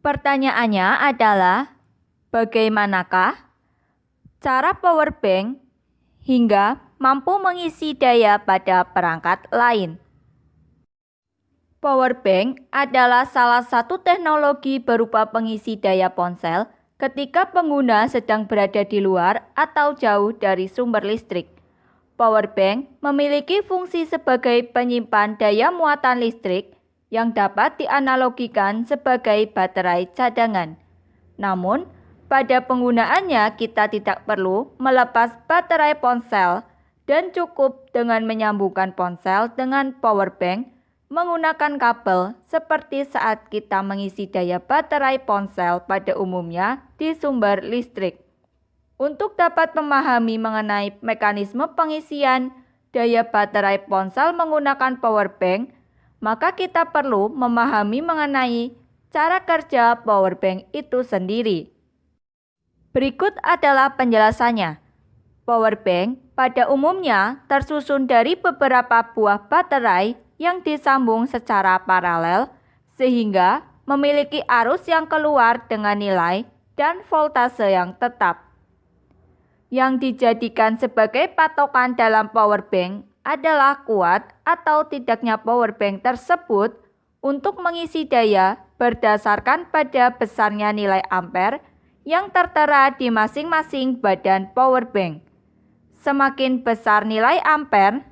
Pertanyaannya adalah, bagaimanakah cara power bank hingga mampu mengisi daya pada perangkat lain? Power bank adalah salah satu teknologi berupa pengisi daya ponsel ketika pengguna sedang berada di luar atau jauh dari sumber listrik. Power bank memiliki fungsi sebagai penyimpan daya muatan listrik yang dapat dianalogikan sebagai baterai cadangan. Namun, pada penggunaannya kita tidak perlu melepas baterai ponsel dan cukup dengan menyambungkan ponsel dengan power bank menggunakan kabel seperti saat kita mengisi daya baterai ponsel pada umumnya di sumber listrik. Untuk dapat memahami mengenai mekanisme pengisian daya baterai ponsel menggunakan power bank, maka kita perlu memahami mengenai cara kerja power bank itu sendiri. Berikut adalah penjelasannya. Power bank pada umumnya tersusun dari beberapa buah baterai yang disambung secara paralel sehingga memiliki arus yang keluar dengan nilai dan voltase yang tetap. Yang dijadikan sebagai patokan dalam power bank adalah kuat atau tidaknya power bank tersebut untuk mengisi daya berdasarkan pada besarnya nilai ampere yang tertera di masing-masing badan power bank. Semakin besar nilai ampere,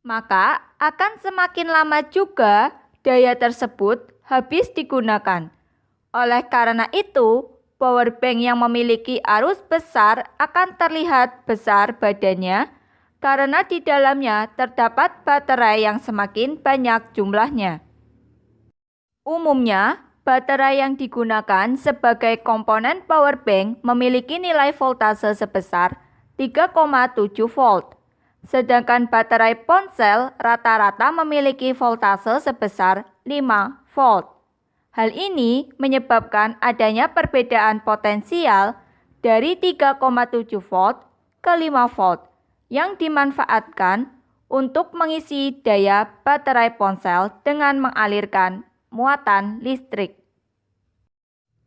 maka akan semakin lama juga daya tersebut habis digunakan. Oleh karena itu, power bank yang memiliki arus besar akan terlihat besar badannya karena di dalamnya terdapat baterai yang semakin banyak jumlahnya. Umumnya, baterai yang digunakan sebagai komponen power bank memiliki nilai voltase sebesar 3,7 volt. Sedangkan baterai ponsel rata-rata memiliki voltase sebesar 5 volt. Hal ini menyebabkan adanya perbedaan potensial dari 3,7 volt ke 5 volt yang dimanfaatkan untuk mengisi daya baterai ponsel dengan mengalirkan muatan listrik.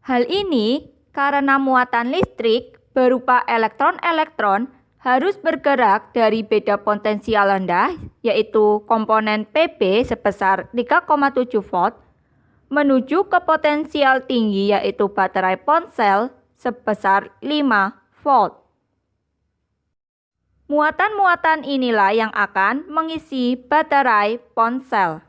Hal ini karena muatan listrik berupa elektron-elektron harus bergerak dari beda potensial rendah, yaitu komponen Pb sebesar 3,7 volt, menuju ke potensial tinggi yaitu baterai ponsel sebesar 5 volt. Muatan-muatan inilah yang akan mengisi baterai ponsel.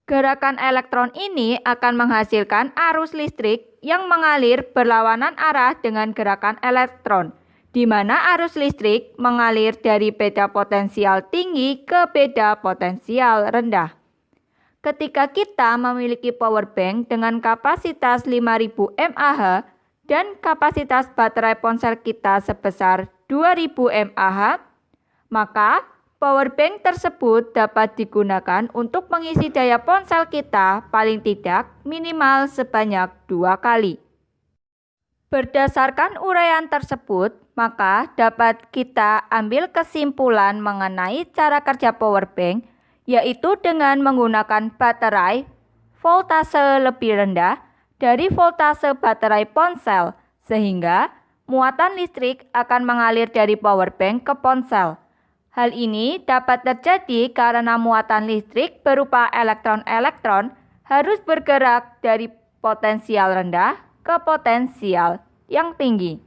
Gerakan elektron ini akan menghasilkan arus listrik yang mengalir berlawanan arah dengan gerakan elektron, di mana arus listrik mengalir dari beda potensial tinggi ke beda potensial rendah. Ketika kita memiliki power bank dengan kapasitas 5000 mAh dan kapasitas baterai ponsel kita sebesar 2000 mAh, maka power bank tersebut dapat digunakan untuk mengisi daya ponsel kita paling tidak minimal sebanyak 2 kali. Berdasarkan uraian tersebut, maka dapat kita ambil kesimpulan mengenai cara kerja power bank, yaitu dengan menggunakan baterai voltase lebih rendah dari voltase baterai ponsel, sehingga muatan listrik akan mengalir dari power bank ke ponsel. Hal ini dapat terjadi karena muatan listrik berupa elektron-elektron harus bergerak dari potensial rendah ke potensial yang tinggi.